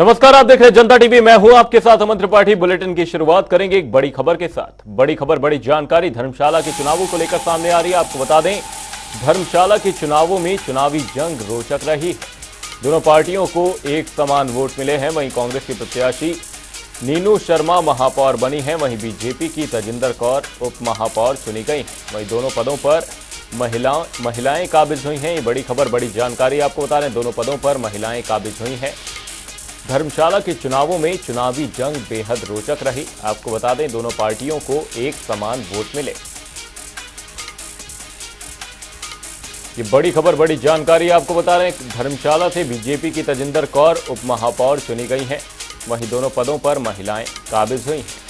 नमस्कार, आप देख रहे हैं जनता टीवी। मैं हूं आपके साथ अमन त्रिपाठी। बुलेटिन की शुरुआत करेंगे एक बड़ी खबर के साथ। बड़ी खबर, बड़ी जानकारी धर्मशाला के चुनावों को लेकर सामने आ रही है। आपको बता दें, धर्मशाला के चुनावों में चुनावी जंग रोचक रही है। दोनों पार्टियों को एक समान वोट मिले हैं। वहीं कांग्रेस की प्रत्याशी नीनू शर्मा महापौर बनी है, वहीं बीजेपी की तजिंदर कौर उप महापौर चुनी गई। वहीं दोनों पदों पर महिलाएं काबिज हुई हैं। ये बड़ी खबर, बड़ी जानकारी आपको बता रहे हैं। दोनों पदों पर महिलाएं काबिज हुई हैं। धर्मशाला के चुनावों में चुनावी जंग बेहद रोचक रही। आपको बता दें, दोनों पार्टियों को एक समान वोट मिले। ये बड़ी खबर, बड़ी जानकारी आपको बता रहे हैं। धर्मशाला से बीजेपी की तजिंदर कौर उप महापौर चुनी गई हैं। वहीं दोनों पदों पर महिलाएं काबिज हुई हैं।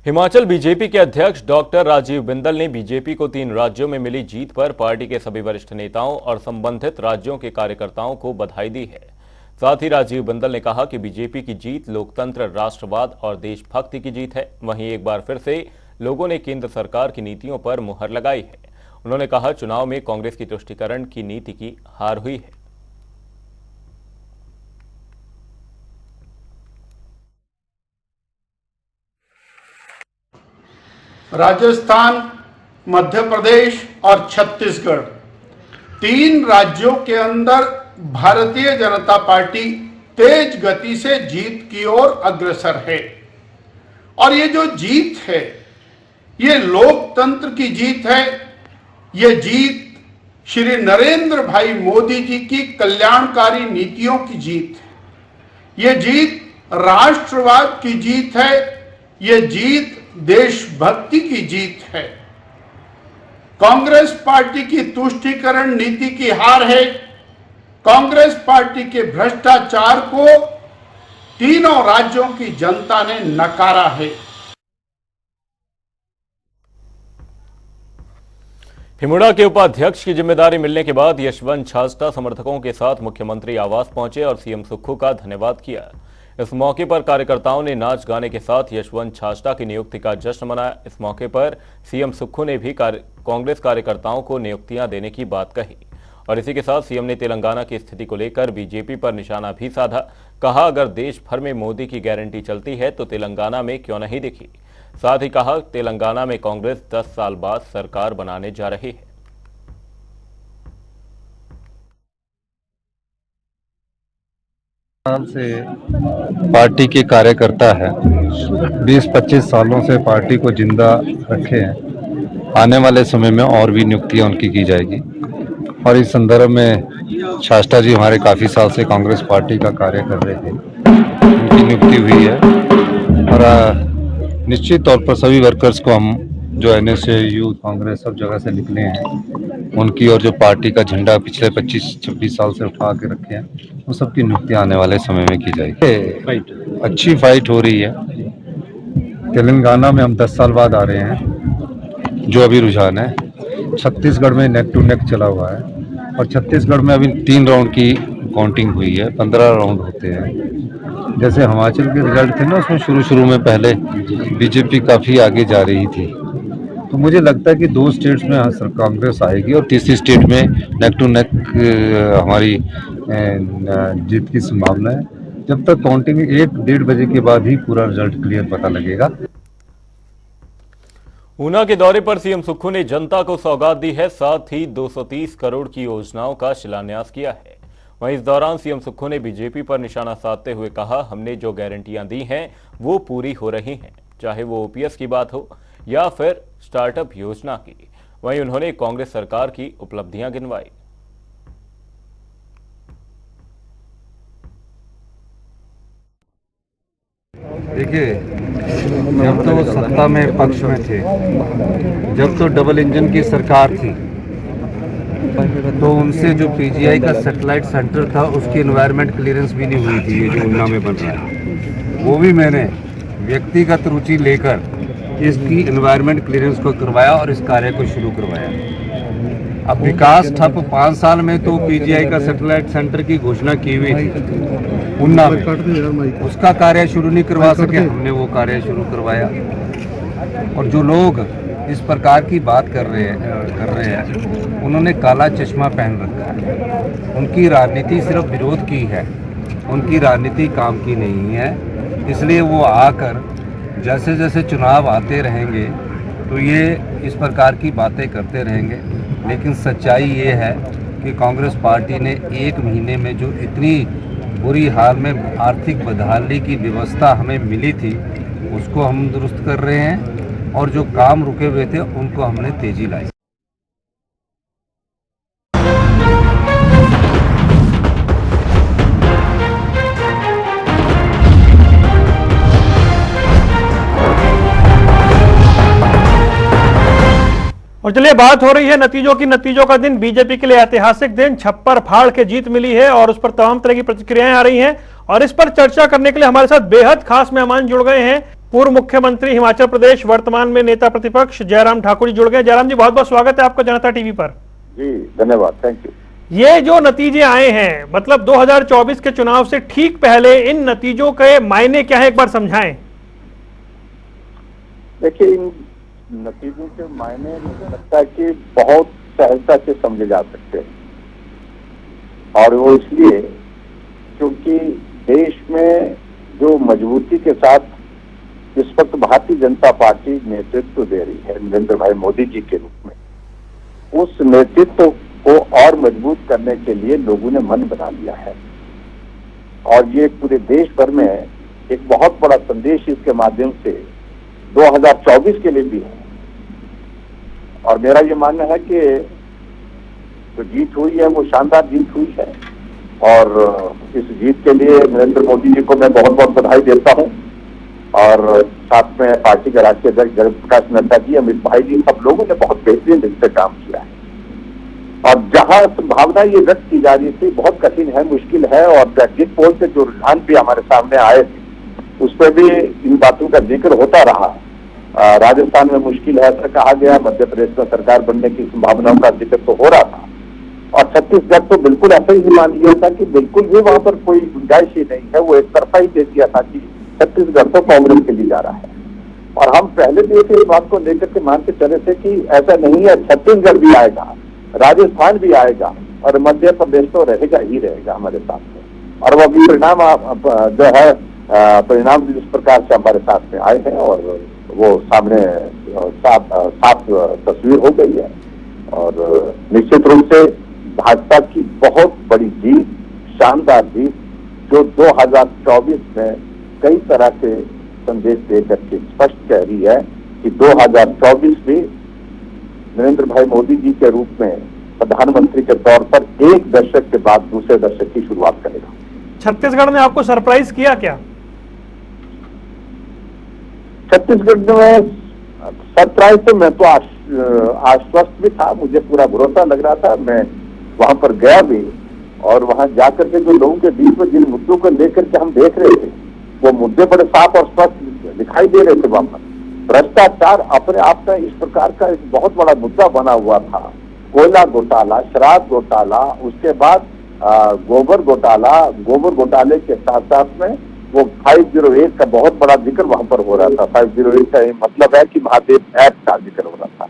हिमाचल बीजेपी के अध्यक्ष डॉक्टर राजीव बिंदल ने बीजेपी को 3 राज्यों में मिली जीत पर पार्टी के सभी वरिष्ठ नेताओं और संबंधित राज्यों के कार्यकर्ताओं को बधाई दी है। साथ ही राजीव बिंदल ने कहा कि बीजेपी की जीत लोकतंत्र, राष्ट्रवाद और देशभक्ति की जीत है। वहीं एक बार फिर से लोगों ने केंद्र सरकार की नीतियों पर मुहर लगाई है। उन्होंने कहा, चुनाव में कांग्रेस की तुष्टीकरण की नीति की हार हुई है। राजस्थान, मध्य प्रदेश और छत्तीसगढ़, 3 राज्यों के अंदर भारतीय जनता पार्टी तेज गति से जीत की ओर अग्रसर है। और ये जो जीत है, ये लोकतंत्र की जीत है। ये जीत श्री नरेंद्र भाई मोदी जी की कल्याणकारी नीतियों की जीत है। ये जीत राष्ट्रवाद की जीत है। ये जीत देशभक्ति की जीत है। कांग्रेस पार्टी की तुष्टीकरण नीति की हार है। कांग्रेस पार्टी के भ्रष्टाचार को तीनों राज्यों की जनता ने नकारा है। हिमुडा के उपाध्यक्ष की जिम्मेदारी मिलने के बाद यशवंत छाजटा समर्थकों के साथ मुख्यमंत्री आवास पहुंचे और सीएम सुक्खू का धन्यवाद किया। इस मौके पर कार्यकर्ताओं ने नाच गाने के साथ यशवंत छाजटा की नियुक्ति का जश्न मनाया। इस मौके पर सीएम सुक्खू ने भी कांग्रेस कार्यकर्ताओं को नियुक्तियां देने की बात कही। और इसी के साथ सीएम ने तेलंगाना की स्थिति को लेकर बीजेपी पर निशाना भी साधा। कहा, अगर देश भर में मोदी की गारंटी चलती है तो तेलंगाना में क्यों नहीं दिखी। साथ ही कहा, तेलंगाना में कांग्रेस 10 साल बाद सरकार बनाने जा रही है। साल से पार्टी के कार्यकर्ता है, 20-25 सालों से पार्टी को जिंदा रखे हैं। आने वाले समय में और भी नियुक्तियां उनकी की जाएगी। और इस संदर्भ में छाजटा जी हमारे काफ़ी साल से कांग्रेस पार्टी का कार्य कर रहे थे, उनकी नियुक्ति हुई है। और निश्चित तौर पर सभी वर्कर्स को हम जो एनएसए, यूथ कांग्रेस सब जगह से निकले हैं, उनकी और जो पार्टी का झंडा पिछले 25-26 साल से उठा के रखे हैं, वो सबकी नियुक्ति आने वाले समय में की जाएगी। अच्छी फाइट हो रही है। तेलंगाना में हम 10 साल बाद आ रहे हैं, जो अभी रुझान है। छत्तीसगढ़ में नेक टू नेक चला हुआ है। और छत्तीसगढ़ में अभी 3 राउंड की काउंटिंग हुई है, 15 राउंड होते हैं। जैसे हिमाचल के रिजल्ट थे ना, उसमें शुरू में पहले बीजेपी काफ़ी आगे जा रही थी। तो मुझे लगता है कि 2 स्टेट्स में कांग्रेस आएगी और तीसरी स्टेट में नेक टू नेक हमारी जीत की संभावना है। जब तक काउंटिंग 1-1.5 बजे के बाद ही पूरा रिजल्ट क्लियर पता लगेगा। ऊना के दौरे पर सीएम सुक्खू ने जनता को सौगात दी है। साथ ही 230 करोड़ की योजनाओं का शिलान्यास किया है। वहीं इस दौरान सीएम सुक्खू ने बीजेपी पर निशाना साधते हुए कहा, हमने जो गारंटियां दी हैं वो पूरी हो रही हैं, चाहे वो ओपीएस की बात हो या फिर स्टार्टअप योजना की। वहीं उन्होंने कांग्रेस सरकार की उपलब्धियां गिनवाई। देखिए, जब तो सत्ता में पक्ष में थे, जब तो डबल इंजन की सरकार थी, तो उनसे जो पीजीआई का सैटेलाइट सेंटर था, उसकी एनवायरनमेंट क्लियरेंस भी नहीं हुई थी। ये जो ऊना में बन रहा है, वो भी मैंने व्यक्तिगत रुचि लेकर इसकी एनवायरनमेंट क्लियरेंस को करवाया और इस कार्य को शुरू करवाया। अब विकास ठप 5 साल में तो पीजीआई का सैटेलाइट सेंटर की घोषणा की हुई थी ऊना में, उसका कार्य शुरू नहीं करवा सके, हमने वो कार्य शुरू करवाया। और जो लोग इस प्रकार की बात कर रहे हैं, उन्होंने काला चश्मा पहन रखा है। उनकी राजनीति सिर्फ विरोध की है, उनकी राजनीति काम की नहीं है। इसलिए वो आकर जैसे जैसे चुनाव आते रहेंगे तो ये इस प्रकार की बातें करते रहेंगे। लेकिन सच्चाई ये है कि कांग्रेस पार्टी ने 1 महीने में जो इतनी बुरी हाल में आर्थिक बदहाली की व्यवस्था हमें मिली थी, उसको हम दुरुस्त कर रहे हैं और जो काम रुके हुए थे उनको हमने तेजी लाई। और चलिए बात हो रही है नतीजों की। नतीजों का दिन बीजेपी के लिए ऐतिहासिक दिन, छप्पर फाड़ के जीत मिली है और उस पर तमाम तरह की प्रतिक्रियाएं आ रही हैं। और इस पर चर्चा करने के लिए हमारे साथ बेहद खास मेहमान जुड़ गए हैं। पूर्व मुख्यमंत्री हिमाचल प्रदेश, वर्तमान में नेता प्रतिपक्ष जयराम ठाकुर जी जुड़ गए। जयराम जी, बहुत बहुत स्वागत है आपका जनता टीवी पर। जी धन्यवाद, थैंक यू। ये जो नतीजे आए हैं, मतलब 2024 के चुनाव से ठीक पहले, इन नतीजों के मायने क्या है, एक बार समझाएं। देखिए, इन नतीजों के मायने मुझे लगता है कि बहुत सहजता से समझे जा सकते हैं। और वो इसलिए क्योंकि देश में जो मजबूती के साथ इस वक्त भारतीय जनता पार्टी नेतृत्व दे रही है नरेंद्र भाई मोदी जी के रूप में, उस नेतृत्व को और मजबूत करने के लिए लोगों ने मन बना लिया है। और ये पूरे देश भर में एक बहुत बड़ा संदेश इसके माध्यम से 2024 के लिए भी है। और मेरा ये मानना है कि जो जीत हुई है वो शानदार जीत हुई है। और इस जीत के लिए नरेंद्र मोदी जी को मैं बहुत बहुत बधाई देता हूं। और साथ में पार्टी के राष्ट्रीय अध्यक्ष जगत प्रकाश नड्डा जी, अमित भाई जी, सब लोगों ने बहुत बेहतरीन ढंग से काम किया है। और जहां संभावना ये व्यक्त की जा रही थी बहुत कठिन है, मुश्किल है, और एग्जिट पोल से जो रुझान भी हमारे सामने आए थे उस पर भी इन बातों का जिक्र होता रहा। राजस्थान में मुश्किल है ऐसा कहा गया, मध्य प्रदेश में सरकार बनने की संभावनाओं का जिक्र तो हो रहा था, और छत्तीसगढ़ तो बिल्कुल ऐसा ही मान लिया था कि बिल्कुल भी वहां पर कोई गुंजाइश ही नहीं है। वो एक तरफा ही दे दिया था कि छत्तीसगढ़ तो कांग्रेस के लिए जा रहा है। और हम पहले भी इस बात को लेकर के मानते चले थे कि ऐसा नहीं है, छत्तीसगढ़ भी आएगा, राजस्थान भी आएगा, और मध्य प्रदेश तो रहेगा ही रहेगा हमारे साथ में। और वो अभी परिणाम जो है, परिणाम जिस प्रकार से हमारे साथ में आए हैं और वो सामने साफ तस्वीर हो गई है। और निश्चित रूप से भाजपा की बहुत बड़ी जीत, शानदार जीत, जो 2024 में कई तरह के संदेश देकर के स्पष्ट कह रही है कि 2024 भी नरेंद्र भाई मोदी जी के रूप में प्रधानमंत्री के तौर पर एक दशक के बाद दूसरे दशक की शुरुआत करेगा। छत्तीसगढ़ ने आपको सरप्राइज किया क्या? छत्तीसगढ़ में सरप्राइज तो मैं तो आश्वस्त भी था, मुझे पूरा भरोसा लग रहा था। मैं वहां पर गया भी, और वहां जाकर के जो लोगों के बीच में जिन मुद्दों को लेकर के हम देख रहे थे वो मुद्दे बड़े साफ और स्पष्ट दिखाई दे रहे थे। वहां पर भ्रष्टाचार अपने आप में इस प्रकार का एक बहुत बड़ा मुद्दा बना हुआ था। कोयला घोटाला, शराब घोटाला, उसके बाद गोबर घोटाला, गोबर घोटाले के साथ साथ में वो 508 का बहुत बड़ा जिक्र वहां पर हो रहा था। 508 का मतलब है कि महादेव ऐप का जिक्र हो रहा था,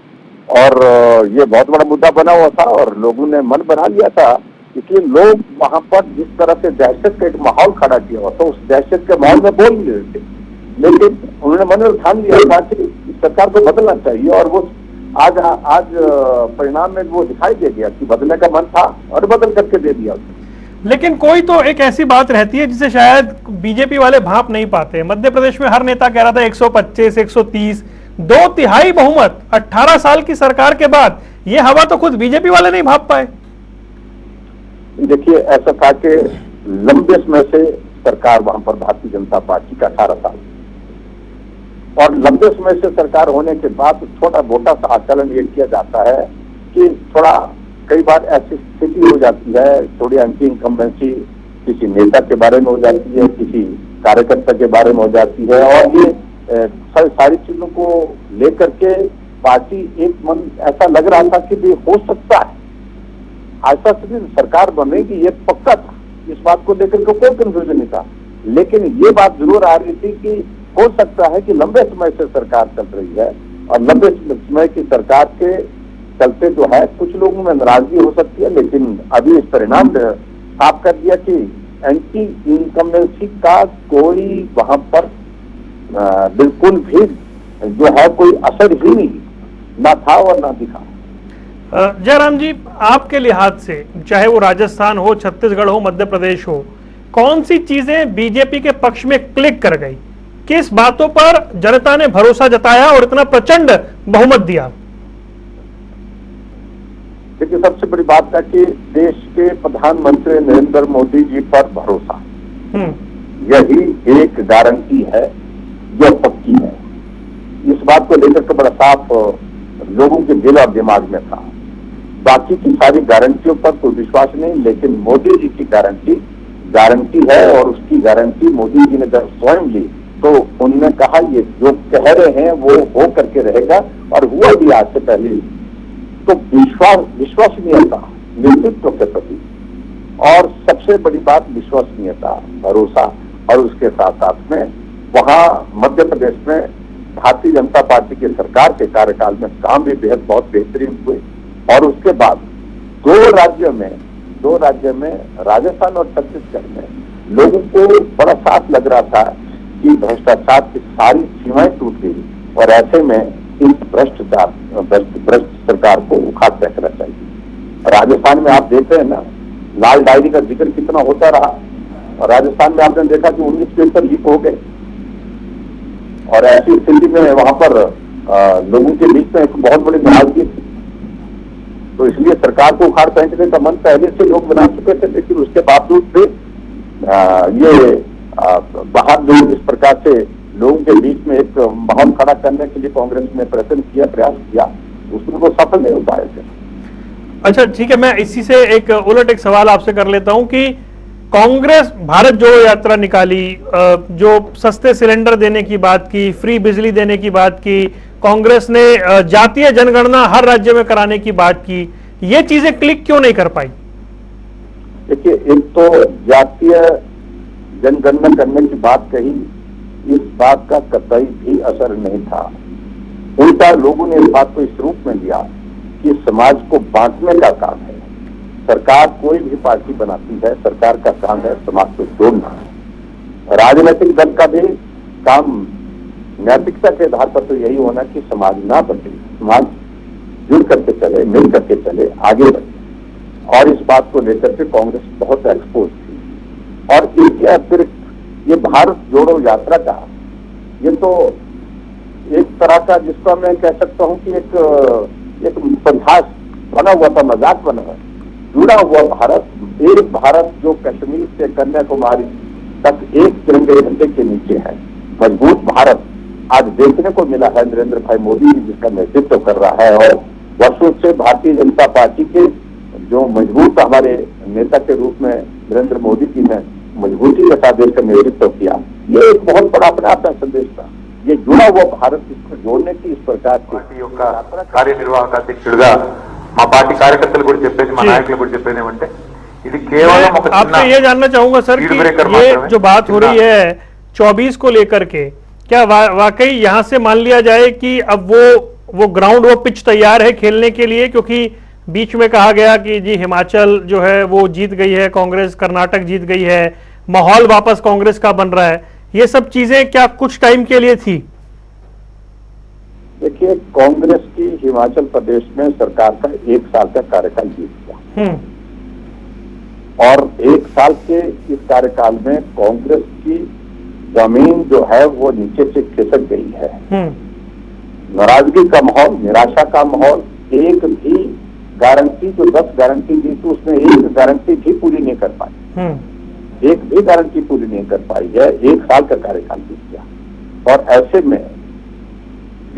और ये बहुत बड़ा मुद्दा बना हुआ था। और लोगों ने मन बना लिया था, इसलिए लोग वहां पर जिस तरह से दहशत का एक माहौल खड़ा किया हुआ था, उस दहशत के माहौल में बोल नहीं रहे थे, लेकिन उन्होंने मन में ठान लिया था कि सरकार को बदलना चाहिए। और वो आज परिणाम में वो दिखाई दे गया कि बदलने का मन था और बदल करके दे दिया। लेकिन कोई तो एक ऐसी बात रहती है जिसे शायद बीजेपी वाले भांप नहीं पाते। मध्य प्रदेश में हर नेता कह रहा था 125, 130, 2/3 बहुमत 18 साल की सरकार के बाद, ये हवा तो खुद बीजेपी वाले नहीं भांप पाए। देखिए, ऐसा था कि लंबे समय से सरकार वहां पर भारतीय जनता पार्टी का 18 साल, और लंबे समय से सरकार होने के बाद छोटा मोटा सा आकलन ये किया जाता है कि थोड़ा कई बार ऐसी स्थिति हो जाती है, थोड़ी एंटी इनकम्बेंसी किसी नेता के बारे में हो जाती है, किसी कार्यकर्ता के बारे में हो जाती है, और ये सारी चीजों को लेकर के पार्टी एक मन ऐसा लग रहा था कि भी हो सकता है ऐसा स्थिति सरकार बनेगी, ये पक्का था। इस बात को लेकर के कोई कंफ्यूजन नहीं था, लेकिन ये बात जरूर आ रही थी कि हो सकता है कि लंबे समय से सरकार चल रही है, और लंबे समय की सरकार के चलते जो है कुछ लोगों में नाराजगी हो सकती है, लेकिन अभी इस परिणाम ने साफ कर दिया कि एंटी इनकम्बेंसी का कोई वहां पर बिल्कुल भी जो है कोई असर ही नहीं ना था और ना दिखा। जयराम जी, आपके लिहाज से चाहे वो राजस्थान हो, छत्तीसगढ़ हो, मध्य प्रदेश हो, कौन सी चीजें बीजेपी के पक्ष में क्लिक कर गई? किस बातों पर जनता ने भरोसा जताया और इतना प्रचंड बहुमत दिया? देखिए, सबसे बड़ी बात है कि देश के प्रधानमंत्री नरेंद्र मोदी जी पर भरोसा, यही एक गारंटी है जो पक्की है। इस बात को लेकर के बड़ा साफ लोगों के दिल और दिमाग में था। बाकी की सारी गारंटियों पर कोई विश्वास नहीं, लेकिन मोदी जी की गारंटी है और उसकी गारंटी मोदी जी ने जब स्वयं ली तो उन्होंने कहा ये जो कह रहे हैं वो हो करके रहेगा, और हुआ भी आज से पहले। तो विश्वसनीयता नेतृत्व के प्रति, और सबसे बड़ी बात विश्वसनीयता, भरोसा, और उसके साथ साथ में वहां मध्य प्रदेश में भारतीय जनता पार्टी की सरकार के कार्यकाल में काम भी बेहद बहुत बेहतरीन हुए। और उसके बाद दो राज्यों में राजस्थान और छत्तीसगढ़ में लोगों को बड़ा साफ लग रहा था कि भ्रष्टाचार की सारी सीमाएं टूट गई, और ऐसे में इस भ्रष्ट सरकार को उखाड़ फेंकना चाहिए। राजस्थान में आप देख रहे हैं ना, लाल डायरी का जिक्र कितना होता रहा, और राजस्थान में आपने देखा कि 19 पेपर लीक हो गए, और ऐसी स्थिति में वहां पर लोगों के बीच में एक बहुत बड़ी नाराजगी थी। तो इसलिए सरकार को उखाड़ फेंकने का मन पहले से लोग बना चुके थे, लेकिन उसके बावजूद भी ये बाहर जो इस प्रकार से लोगों के बीच में एक माहौल खड़ा करने के लिए कांग्रेस ने प्रयास किया, उसमें वो सफल नहीं हो पाए थे। अच्छा, ठीक है, मैं इसी से एक उलट एक सवाल आपसे कर लेता हूं कि कांग्रेस भारत जोड़ो यात्रा निकाली, जो सस्ते सिलेंडर देने की बात की, फ्री बिजली देने की बात की, कांग्रेस ने जातीय जनगणना हर राज्य में कराने की बात की, ये चीजें क्लिक क्यों नहीं कर पाई? देखिए, एक तो जातीय जनगणना करने की बात कही, इस बात का कतई भी असर नहीं था। उल्टा लोगों ने इस बात को इस रूप में लिया कि समाज को बांटने का काम है। सरकार कोई भी पार्टी बनाती है, सरकार का काम है समाज को जोड़ना। राजनीतिक दल का भी काम नैतिकता के आधार पर तो यही होना कि समाज ना बटे, समाज जुड़ करके चले, मिल करके चले, आगे बढ़े। और इस बात को लेकर के कांग्रेस बहुत एक्सपोज थी। और इसके अतिरिक्त ये भारत जोड़ो यात्रा का, ये तो एक तरह का, जिसका मैं कह सकता हूं कि एक परिहास बना हुआ था, मजाक बना हुआ, जुड़ा हुआ भारत, एक भारत जो कश्मीर से कन्याकुमारी तक एक तिरंगे झंडे के नीचे है, मजबूत भारत आज देखने को मिला है। नरेंद्र भाई मोदी जी जिसका नेतृत्व कर रहा है, और वर्षों से भारतीय जनता पार्टी के जो मजबूत हमारे नेता के रूप में नरेंद्र मोदी जी ने मजबूती के साथ देश का नेतृत्व किया, ये एक बहुत बड़ा अपने आप का संदेश था। ये जुड़ा हुआ भारत, इसको जोड़ने की इस प्रकार పార్టీ యొక్క కార్యనిర్వాహక అధ్యక్షుడిగా మా పార్టీ కార్యకర్తలు కూడా చెప్పేది, మా నాయకులు కూడా చెప్పేది ఏమంటే ఇది కేవలం ఒక आपसे ये जानना चाहूंगा सर कि ये जो बात हो रही है 24 को लेकर के, क्या वाकई यहां से मान लिया जाए कि अब वो ग्राउंड, वो पिच तैयार है खेलने के लिए? क्योंकि बीच में कहा गया कि जी हिमाचल जो है वो जीत गई है कांग्रेस, कर्नाटक जीत गई है, माहौल वापस कांग्रेस का बन रहा है, ये सब चीजें क्या कुछ टाइम के लिए थी? देखिए, कांग्रेस की हिमाचल प्रदेश में सरकार का 1 साल का कार्यकाल बीत गया, और 1 साल के इस कार्यकाल में कांग्रेस की जमीन जो है वो नीचे से खिसक गई है। नाराजगी का माहौल, निराशा का माहौल, एक भी गारंटी, जो 10 गारंटी दी थी उसमें एक गारंटी भी पूरी नहीं कर पाई, एक भी गारंटी पूरी नहीं कर पाई है। 1 साल का कार्यकाल बीत गया, और ऐसे में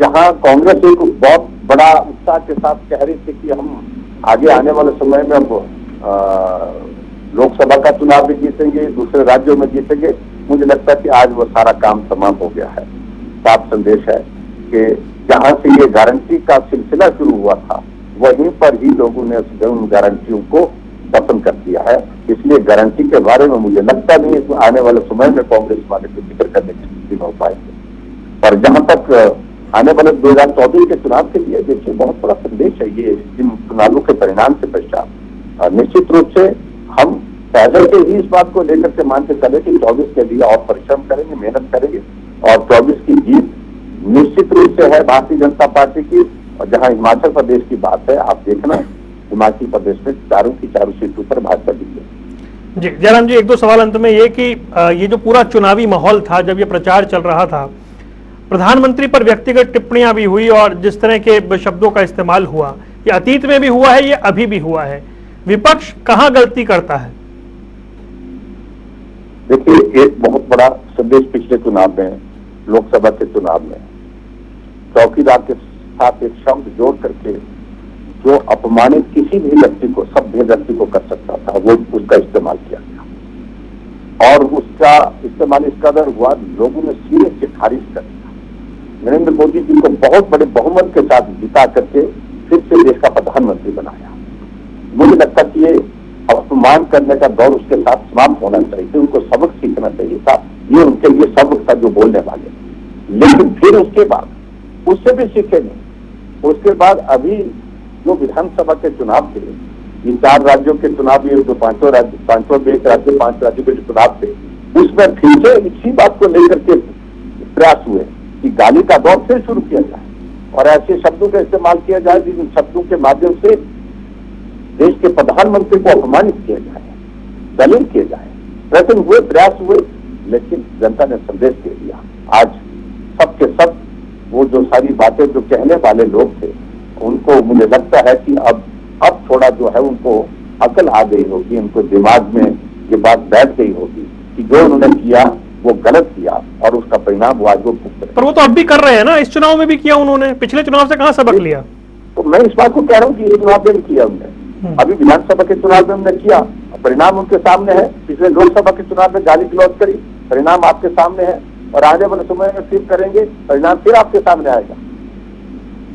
जहां कांग्रेस एक बहुत बड़ा उत्साह के साथ कह रही थी कि हम आगे आने वाले समय में अब लोकसभा का चुनाव भी जीतेंगे, दूसरे राज्यों में जीतेंगे, मुझे लगता है कि आज वो सारा काम तमाम हो गया है। साफ संदेश है कि जहां से ये गारंटी का सिलसिला शुरू हुआ था, वहीं पर ही लोगों ने उन गारंटियों को पसंद कर दिया है। इसलिए गारंटी के बारे में मुझे लगता नहीं है आने वाले समय में कांग्रेस वाले को जिक्र करने की स्थिति में हो पाएंगे। पर जहां तक आने वाले 2024 के चुनाव के लिए देखिए बहुत बड़ा संदेश है ये इन चुनावों के परिणाम से पश्चात। और निश्चित रूप से हम पहले से ही इस बात को लेकर के मान के चले कि 24 के लिए और परिश्रम करेंगे, मेहनत करेंगे और 24 की जीत निश्चित रूप से है भारतीय जनता पार्टी की। और जहां हिमाचल प्रदेश की बात है, आप देखना हिमाचल प्रदेश में चारों की चारों सीटों पर भाजपा जीते। जी जयराम जी, एक दो सवाल अंत में ये कि ये जो पूरा चुनावी माहौल था, जब ये प्रचार चल रहा था, प्रधानमंत्री पर व्यक्तिगत टिप्पणियां भी हुई और जिस तरह के शब्दों का इस्तेमाल हुआ, ये अतीत में भी हुआ है, ये अभी भी हुआ है। विपक्ष कहां गलती करता है? देखिए, एक बहुत बड़ा संदेश पिछले चुनाव में, लोकसभा के चुनाव में चौकीदार के साथ एक शब्द जोड़ करके जो अपमानित किसी भी व्यक्ति को, सभ्य व्यक्ति को कर सकता था, वो उसका इस्तेमाल किया गया और उसका इस्तेमाल इस कदर हुआ लोगों ने सिरे से खारिज कर दिया। नरेंद्र मोदी जी को बहुत बड़े बहुमत के साथ जिता करके फिर से देश का प्रधानमंत्री बनाया। मुझे लगता कि ये अपमान करने का दौर उसके साथ समाप्त होना चाहिए, उनको सबक सीखना चाहिए था। ये उनके लिए सबक था जो बोलने वाले, लेकिन फिर उसके बाद उससे भी सीखे नहीं। उसके बाद अभी जो विधानसभा के चुनाव थे, इन 4 राज्यों के चुनाव, ये जो 5 राज्य, 5 राज्यों के जो चुनाव थे, उसमें फिर से इसी बात को लेकर के प्रयास हुए कि गाली का दौर फिर शुरू किया जाए और ऐसे शब्दों का इस्तेमाल किया जाए जिन शब्दों के माध्यम से देश के प्रधानमंत्री को अपमानित किया जाए, दलित किया जाए। लेकिन हुए, प्रयास हुए, लेकिन जनता ने संदेश दे दिया। आज सबके सब वो जो सारी बातें जो कहने वाले लोग थे, उनको मुझे लगता है कि अब थोड़ा जो है उनको अकल आ गई होगी, उनको दिमाग में ये बात बैठ गई होगी कि जो उन्होंने किया वो गलत किया और उसका परिणाम वो आज वो भुगत रहे। पर वो तो अब भी कर रहे हैं ना, इस चुनाव में भी किया उन्होंने, पिछले चुनाव से कहां सबक लिया? तो मैं इस बात को कह रहा हूँ कि इस चुनाव में भी किया उन्होंने, अभी विधानसभा के चुनाव में हमने किया, परिणाम उनके सामने है। पिछले लोकसभा के चुनाव में गाली गलौज करी, परिणाम आपके सामने है और आने वाले समय में फिर करेंगे, परिणाम फिर आपके सामने आएगा।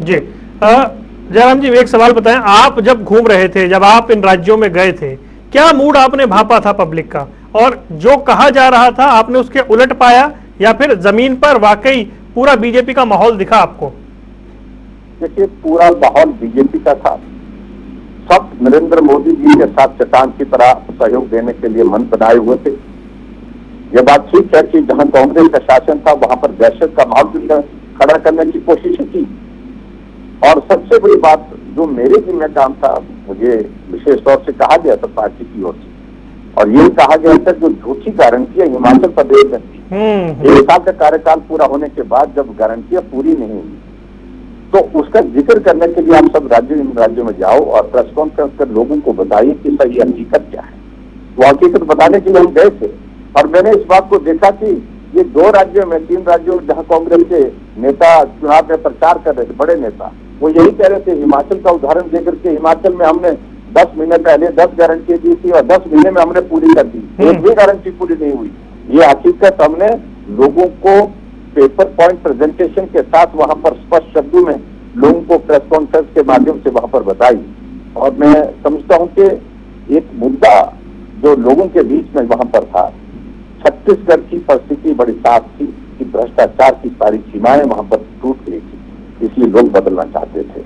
जी जयराम जी, एक सवाल बताएं, आप जब घूम रहे थे, जब आप इन राज्यों में गए थे, क्या मूड आपने भांपा था पब्लिक का? और जो कहा जा रहा था आपने उसके उलट पाया या फिर जमीन पर वाकई पूरा बीजेपी का माहौल दिखा आपको? देखिए, पूरा माहौल बीजेपी का था। सब नरेंद्र मोदी जी के साथ चट्टान की तरह सहयोग देने के लिए मन बनाए हुए थे। ये बात ठीक है कि जहां कांग्रेस का शासन था वहां पर दहशत का माहौल खड़ा करने की कोशिश की। और सबसे बड़ी बात जो मेरे जिम्मे काम था, मुझे विशेष तौर से कहा गया था पार्टी की ओर से, और ये कहा गया था जो झूठी गारंटियां हिमाचल प्रदेश में थी, 1 साल का कार्यकाल पूरा होने के बाद जब गारंटियां पूरी नहीं हुई तो उसका जिक्र करने के लिए आप सब राज्यों में जाओ और प्रेस कॉन्फ्रेंस कर लोगों को बताइए कि सही हकीकत क्या है। वो हकीकत बताने के लिए हम गए थे और मैंने इस बात को देखा कि ये 2 राज्यों में, 3 राज्यों में जहां कांग्रेस के नेता चुनाव में प्रचार कर रहे थे, बड़े नेता, वो यही कह रहे थे, हिमाचल का उदाहरण देकर के, हिमाचल में हमने 10 महीने पहले 10 गारंटी दी थी और 10 महीने में हमने पूरी कर दी, एक भी गारंटी पूरी नहीं हुई। ये हकीकत हमने लोगों को पेपर पॉइंट प्रेजेंटेशन के साथ वहां पर स्पष्ट शब्दों में लोगों को प्रेस कॉन्फ्रेंस के माध्यम से वहां पर बताई। और मैं समझता हूं कि एक मुद्दा जो लोगों के बीच में वहां पर था, छत्तीसगढ़ की परिस्थिति बड़ी साफ थी कि भ्रष्टाचार की सारी सीमाएं वहां पर टूट गई थी, इसलिए लोग बदलना चाहते थे।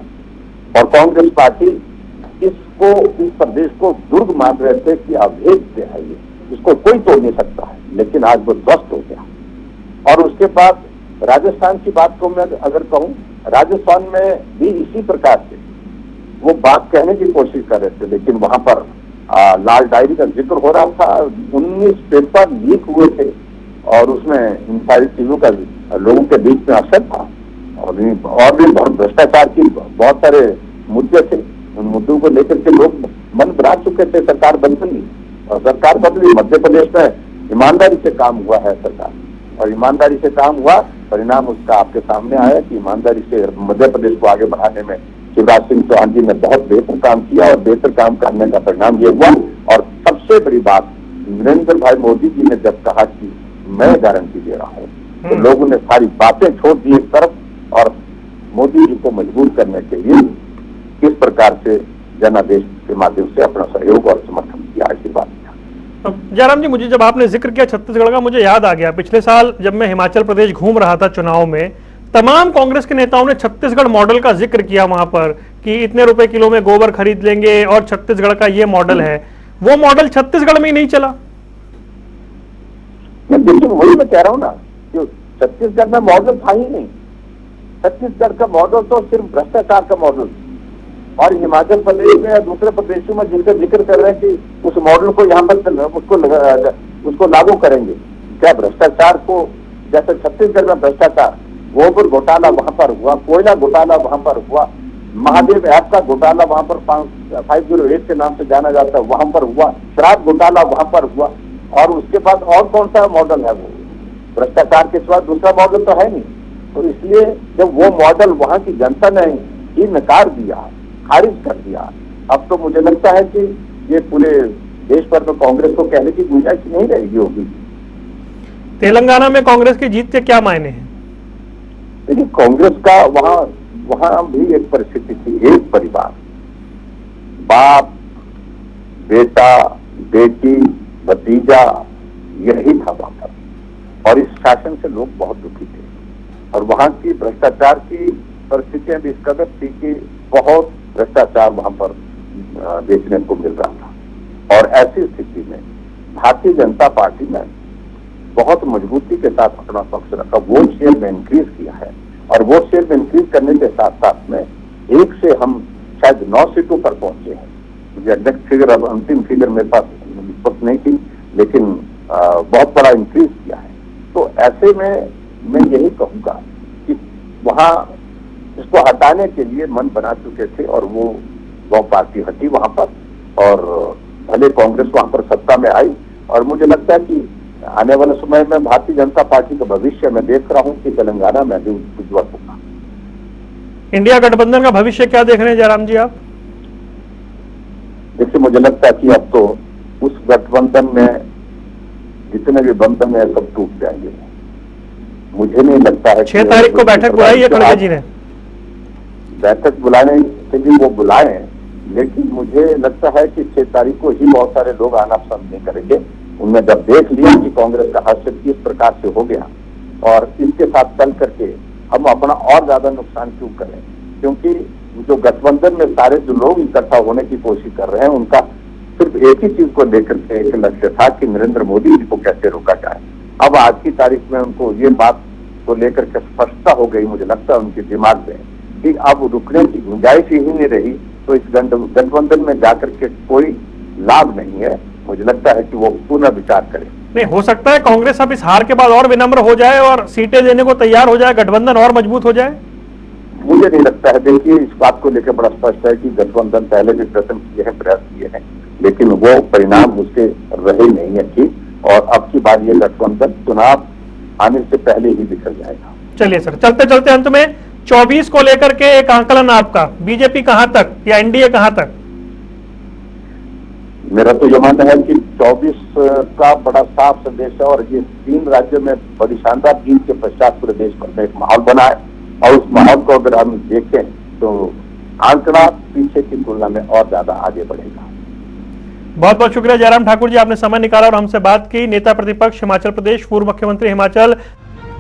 और कांग्रेस पार्टी इसको, इस प्रदेश को दुर्ग मान रहे थे कि अभेद्य है, ये इसको कोई तोड़ नहीं सकता है, लेकिन आज वो ध्वस्त हो गया। और उसके बाद राजस्थान की बात को मैं अगर कहूं, राजस्थान में भी इसी प्रकार से वो बात कहने की कोशिश कर रहे थे, लेकिन वहां पर लाल डायरी का जिक्र हो रहा था, 19 पेपर लीक हुए थे और उसमें इन सारी चीजों का लोगों के बीच में असर था। और भी बहुत भ्रष्टाचार की बहुत सारे मुद्दे थे, उन मुद्दों को लेकर के लोग मन बना चुके थे, सरकार बदली और सरकार बदली। मध्य प्रदेश में ईमानदारी से काम हुआ है सरकार, और ईमानदारी से काम हुआ, परिणाम उसका आपके सामने आया कि ईमानदारी से मध्य प्रदेश को आगे बढ़ाने में शिवराज सिंह चौहान जी ने बहुत बेहतर काम किया और बेहतर काम करने का परिणाम ये हुआ। और सबसे बड़ी बात, नरेंद्र भाई मोदी जी ने जब कहा कि मैं गारंटी दे रहा हूँ, तो लोगों ने सारी बातें छोड़ दी एक तरफ और मोदी जी को मजबूर करने के लिए किस प्रकार से जनादेश के माध्यम से अपना सहयोग और समर्थन किया, आशीर्वाद किया। जयराम जी, मुझे जब आपने जिक्र किया छत्तीसगढ़ का, मुझे याद आ गया पिछले साल जब मैं हिमाचल प्रदेश घूम रहा था चुनाव में, तमाम कांग्रेस के नेताओं ने छत्तीसगढ़ मॉडल का जिक्र किया वहां पर कि इतने रुपए किलो में गोबर खरीद लेंगे और छत्तीसगढ़ का ये मॉडल है। वो मॉडल छत्तीसगढ़ में ही नहीं चला। देखिए वही मैं कह रहा हूँ ना, जो छत्तीसगढ़ में मॉडल था ही नहीं। छत्तीसगढ़ का मॉडल तो सिर्फ भ्रष्टाचार का मॉडल, और हिमाचल प्रदेश में या दूसरे प्रदेशों में जिनका जिक्र कर रहे हैं कि उस मॉडल को यहाँ पर उसको लागू करेंगे। क्या भ्रष्टाचार को, जैसे छत्तीसगढ़ में भ्रष्टाचार, गोबर घोटाला वहां पर हुआ, कोयला घोटाला वहां पर हुआ, महादेव ऐप का घोटाला वहां पर 508 के नाम से जाना जाता है वहां पर हुआ, शराब घोटाला वहां पर हुआ, और उसके बाद और कौन सा मॉडल है वो? भ्रष्टाचार के सिवा दूसरा मॉडल तो है नहीं। तो इसलिए जब वो मॉडल वहां की जनता ने ही नकार दिया, खारिज कर दिया, अब तो मुझे लगता है कि ये पूरे देश भर में कांग्रेस को कहने की गुंजाइश नहीं रहेगी होगी। तेलंगाना में कांग्रेस की जीत के क्या मायने हैं? देखिए कांग्रेस का वहां भी एक परिस्थिति थी, एक परिवार, बाप, बेटा, बेटी, भतीजा, यही था वहां पर, और इस शासन से लोग बहुत दुखी थे। और वहां की भ्रष्टाचार की परिस्थितियां भी इस कदर थी कि बहुत भ्रष्टाचार वहां पर देखने को मिल रहा था। और ऐसी स्थिति में भारतीय जनता पार्टी ने बहुत मजबूती के साथ अपना पक्ष रखा, वोट शेयर में इंक्रीज किया है, और वोट शेयर में इंक्रीज करने के साथ साथ में 1 से हम शायद 9 सीटों पर पहुंचे हैं। मुझे एग्जैक्ट फिगर, अब अंतिम फिगर मेरे पास निष्पक्ष नहीं थी, लेकिन बहुत बड़ा इंक्रीज किया है। तो ऐसे में मैं यही कहूंगा कि वहां इसको हटाने के लिए मन बना चुके थे, और वो पार्टी हटी वहां पर, और भले कांग्रेस वहां पर सत्ता में आई। और मुझे लगता है कि आने वाले समय में भारतीय जनता पार्टी का भविष्य मैं देख रहा हूं कि तेलंगाना में भी उज्ज्वल होगा। इंडिया गठबंधन का भविष्य क्या देख रहे हैं जयराम जी आप? देखिए मुझे लगता है कि अब तो उस गठबंधन में जितने भी बंधन है सब टूट जाएंगे। मुझे नहीं लगता है 6 तारीख को बैठक बुलाई है खड़गे जी ने। बैठक बुलाने के लिए वो बुलाए, लेकिन मुझे लगता है कि 6 तारीख को ही बहुत सारे लोग आना पसंद नहीं करेंगे। उनने जब देख लिया कि कांग्रेस का हस्तक्षेप किस प्रकार से हो गया, और इसके साथ चल करके हम अपना और ज्यादा नुकसान क्यों करें, क्योंकि जो गठबंधन में सारे जो लोग इकट्ठा होने की कोशिश कर रहे हैं, उनका सिर्फ एक ही चीज को लेकर के एक लक्ष्य था कि नरेंद्र मोदी जी को कैसे रोका जाए। अब आज की तारीख में उनको ये बात को लेकर के स्पष्टता हो गई, मुझे लगता है उनके दिमाग में, कि अब रुकने की गुंजाइश ही नहीं रही, तो इस गठबंधन में जाकर के कोई लाभ नहीं है। मुझे लगता है कि वो पुनः विचार करें। नहीं, हो सकता है कांग्रेस अब इस हार के बाद और विनम्र हो जाए और सीटें देने को तैयार हो जाए, गठबंधन और मजबूत हो जाए। मुझे नहीं लगता है। देखिए इस बात को लेकर बड़ा स्पष्ट है कि गठबंधन पहले भी प्रयत्न किए हैं, प्रयास किए हैं, लेकिन वो परिणाम उसके रहे नहीं है ठीक, और अब की बार ये गठबंधन चुनाव आने से पहले ही बिखर जाएगा। चलिए सर, चलते चलते अंत में 24 को लेकर के एक आंकलन आपका, बीजेपी कहां तक या एनडीए कहां तक? मेरा तो यह मानना है कि 24 का बड़ा साफ संदेश है, और ये 3 राज्यों में बड़ी शानदार जीत के पश्चात पूरे देश भर में एक माहौल बना है, और उस माहौल को अगर हम देखें तो आंकड़ा पीछे की तुलना में और ज्यादा आगे बढ़ेगा। बहुत बहुत शुक्रिया जयराम ठाकुर जी, आपने समय निकाला और हमसे बात की। नेता प्रतिपक्ष हिमाचल प्रदेश, पूर्व मुख्यमंत्री हिमाचल